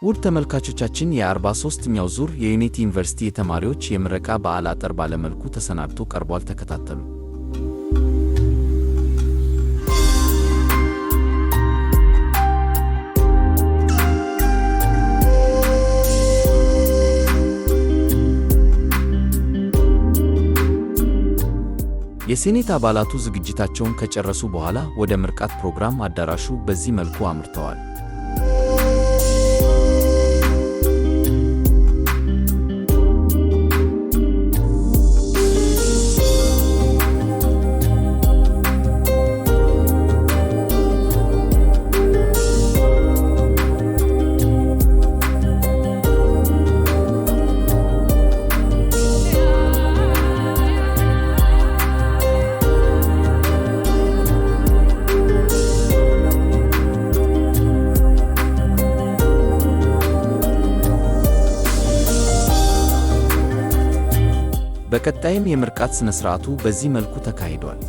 ውድ ተመልካቾቻችን የ43ኛው ዙር የዩኒቲ ዩኒቨርሲቲ የተማሪዎች የምረቃ በዓል አጠር ባለመልኩ ተሰናድቶ ቀርቧል። ተከታተሉ። የሴኔት አባላቱ ዝግጅታቸውን ከጨረሱ በኋላ ወደ ምርቃት ፕሮግራም አዳራሹ በዚህ መልኩ አምርተዋል። በቀጣይም የምርቃት ሥነ ሥርዓቱ በዚህ መልኩ ተካሂዷል።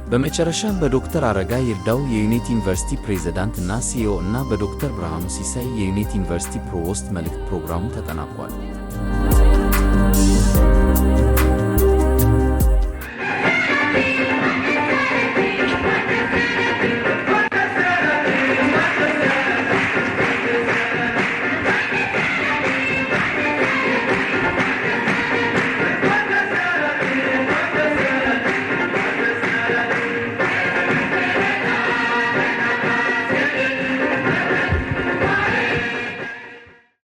በመጨረሻም በዶክተር አረጋይ ይርዳው የዩኒቲ ዩኒቨርሲቲ ፕሬዝዳንት እና ሲኢኦ እና በዶክተር ብርሃኑ ሲሳይ የዩኒቲ ዩኒቨርሲቲ ፕሮቮስት መልእክት ፕሮግራሙ ተጠናቋል።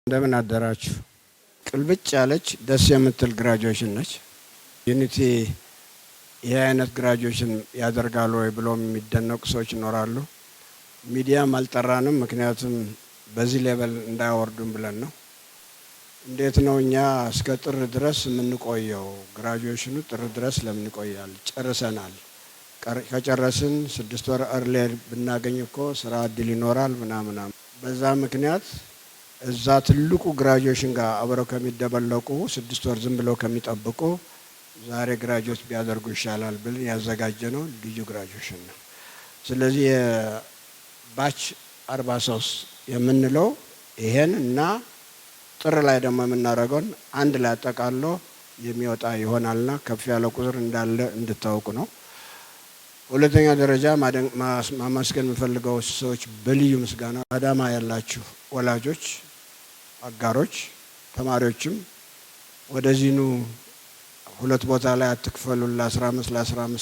እንደምን አደራችሁ። ቅልብጭ ያለች ደስ የምትል ግራጁዌሽን ነች። ዩኒቲ ይሄ አይነት ግራጁዌሽን ያደርጋሉ ወይ ብሎም የሚደነቁ ሰዎች ይኖራሉ። ሚዲያም አልጠራንም፣ ምክንያቱም በዚህ ሌቨል እንዳያወርዱን ብለን ነው። እንዴት ነው እኛ እስከ ጥር ድረስ የምንቆየው? ግራጁዌሽኑ ጥር ድረስ ለምን ይቆያል? ጨርሰናል። ከጨረስን 6 ወር እርሌር ብናገኝ እኮ ስራ እድል ይኖራል ምናምን። በዛ ምክንያት እዛ ትልቁ ግራጁዌሽን ጋር አብረው ከሚደበለቁ 6 ወር ዝም ብለው ከሚጠብቁ ዛሬ ግራጁዌት ቢያደርጉ ይሻላል ብለን ያዘጋጀነው ልዩ ግራጁዌሽን ነው። ስለዚህ የባች 43 የምንለው ይሄን እና ጥር ላይ ደግሞ የምናደርገውን አንድ ላይ አጠቃሎ የሚወጣ ይሆናልና ከፍ ያለ ቁጥር እንዳለ እንድታውቁ ነው። ሁለተኛ ደረጃ ማመስገን የምፈልገው ሰዎች በልዩ ምስጋና አዳማ ያላችሁ ወላጆች፣ አጋሮች፣ ተማሪዎችም ወደዚህኑ ሁለት ቦታ ላይ አትክፈሉ ለ15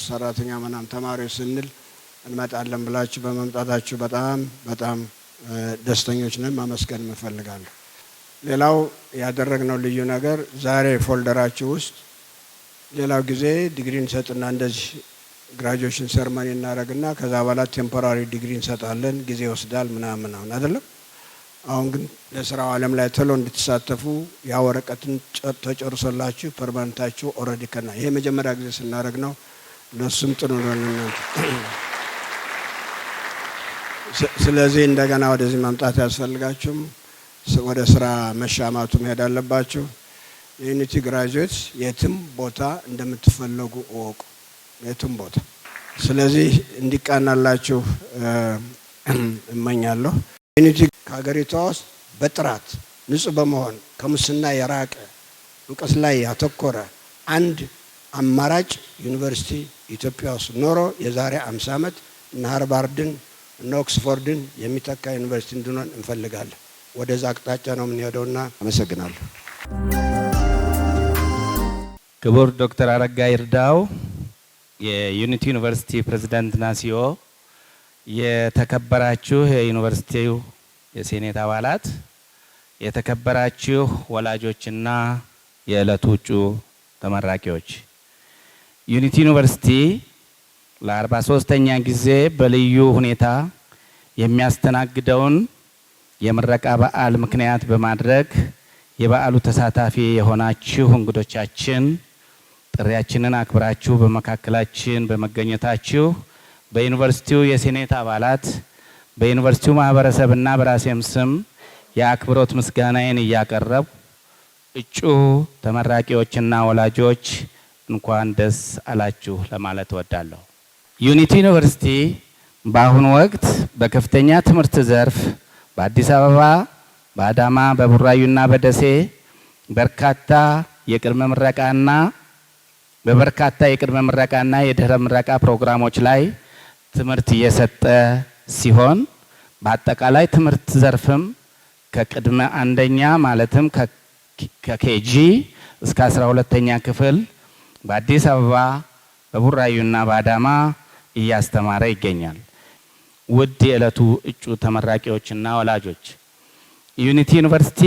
ሰራተኛ ምናምን ተማሪዎች ስንል እንመጣለን ብላችሁ በመምጣታችሁ በጣም ደስተኞች ነን። ማመስገን እንፈልጋለን። ሌላው ያደረግነው ልዩ ነገር ዛሬ ፎልደራችሁ ውስጥ ሌላው ጊዜ ዲግሪ እንሰጥና እንደዚህ ግራጁዌሽን ሰርመኒ እናደርግና ከዛ በኋላ ቴምፖራሪ ዲግሪ እንሰጣለን፣ ጊዜ ይወስዳል ምናምን አይደለም። አሁን ግን ለስራው ዓለም ላይ ቶሎ እንድትሳተፉ ያ ወረቀትን ተጨርሶላችሁ ፐርማነንታችሁ ኦልሬዲ ከና ይሄ መጀመሪያ ጊዜ ስናደርግ ነው። ለሱም ጥሩ ነው። ስለዚህ እንደገና ወደዚህ መምጣት ያስፈልጋችሁም ወደ ስራ መሻማቱ መሄድ አለባችሁ። የዩኒቲ ግራጁዌትስ የትም ቦታ እንደምትፈለጉ እወቁ፣ የትም ቦታ። ስለዚህ እንዲቃናላችሁ እመኛለሁ። ዩኒቲ ከሀገሪቷ ውስጥ በጥራት ንጹህ በመሆን ከሙስና የራቀ እውቀት ላይ ያተኮረ አንድ አማራጭ ዩኒቨርሲቲ ኢትዮጵያ ውስጥ ኖሮ የዛሬ 50 ዓመት እነ ሃርቫርድን እነ ኦክስፎርድን የሚተካ ዩኒቨርሲቲ እንድንሆን እንፈልጋለን። ወደዛ አቅጣጫ ነው የምንሄደውና አመሰግናለሁ። ክቡር ዶክተር አረጋ ይርዳው የዩኒቲ ዩኒቨርሲቲ ፕሬዝዳንትና ሲኦ፣ የተከበራችሁ የዩኒቨርሲቲው የሴኔት አባላት፣ የተከበራችሁ ወላጆችና የዕለቱ እጩ ተመራቂዎች፣ ዩኒቲ ዩኒቨርሲቲ ለ43ኛ ጊዜ በልዩ ሁኔታ የሚያስተናግደውን የምረቃ በዓል ምክንያት በማድረግ የበዓሉ ተሳታፊ የሆናችሁ እንግዶቻችን ጥሪያችንን አክብራችሁ በመካከላችን በመገኘታችሁ በዩኒቨርሲቲው የሴኔት አባላት በዩኒቨርሲቲው ማህበረሰብና በራሴም ስም የአክብሮት ምስጋናዬን እያቀረቡ እጩ ተመራቂዎችና ወላጆች እንኳን ደስ አላችሁ ለማለት እወዳለሁ። ዩኒቲ ዩኒቨርሲቲ በአሁኑ ወቅት በከፍተኛ ትምህርት ዘርፍ በአዲስ አበባ፣ በአዳማ፣ በቡራዩና በደሴ በርካታ የቅድመ ምረቃና የድህረ ምረቃ ፕሮግራሞች ላይ ትምህርት እየሰጠ ሲሆን በአጠቃላይ ትምህርት ዘርፍም ከቅድመ አንደኛ ማለትም ከኬጂ እስከ 12ኛ ክፍል በአዲስ አበባ፣ በቡራዩና በአዳማ እያስተማረ ይገኛል። ውድ የዕለቱ እጩ ተመራቂዎችና ወላጆች፣ ዩኒቲ ዩኒቨርሲቲ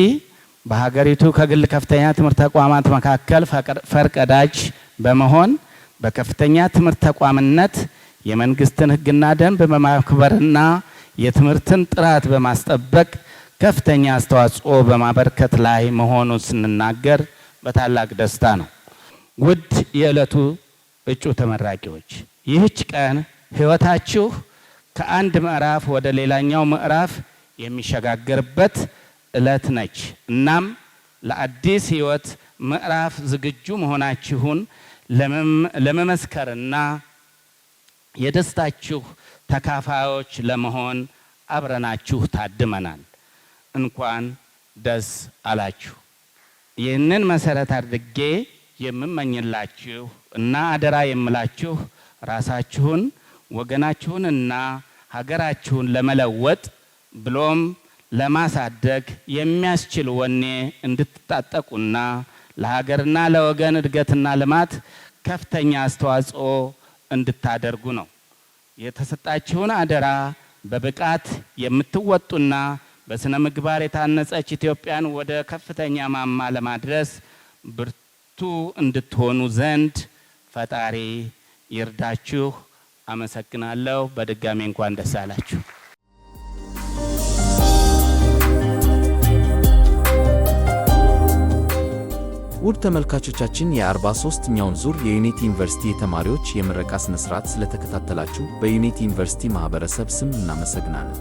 በሀገሪቱ ከግል ከፍተኛ ትምህርት ተቋማት መካከል ፈርቀዳጅ በመሆን በከፍተኛ ትምህርት ተቋምነት የመንግስትን ሕግና ደንብ በማክበርና የትምህርትን ጥራት በማስጠበቅ ከፍተኛ አስተዋጽኦ በማበርከት ላይ መሆኑን ስንናገር በታላቅ ደስታ ነው። ውድ የዕለቱ እጩ ተመራቂዎች፣ ይህች ቀን ህይወታችሁ ከአንድ ምዕራፍ ወደ ሌላኛው ምዕራፍ የሚሸጋገርበት ዕለት ነች። እናም ለአዲስ ህይወት ምዕራፍ ዝግጁ መሆናችሁን ለመመስከርና የደስታችሁ ተካፋዮች ለመሆን አብረናችሁ ታድመናል። እንኳን ደስ አላችሁ። ይህንን መሰረት አድርጌ የምመኝላችሁ እና አደራ የምላችሁ ራሳችሁን ወገናችሁንና ሀገራችሁን ለመለወጥ ብሎም ለማሳደግ የሚያስችል ወኔ እንድትጣጠቁና ለሀገርና ለወገን እድገትና ልማት ከፍተኛ አስተዋጽኦ እንድታደርጉ ነው። የተሰጣችሁን አደራ በብቃት የምትወጡና በስነ ምግባር የታነጸች ኢትዮጵያን ወደ ከፍተኛ ማማ ለማድረስ ብርቱ እንድትሆኑ ዘንድ ፈጣሪ ይርዳችሁ። አመሰግናለሁ። በድጋሚ እንኳን ደስ አላችሁ። ውድ ተመልካቾቻችን የ43ኛውን ዙር የዩኒቲ ዩኒቨርሲቲ የተማሪዎች የምረቃ ስነ ስርዓት ስለተከታተላችሁ በዩኒቲ ዩኒቨርሲቲ ማህበረሰብ ስም እናመሰግናለን።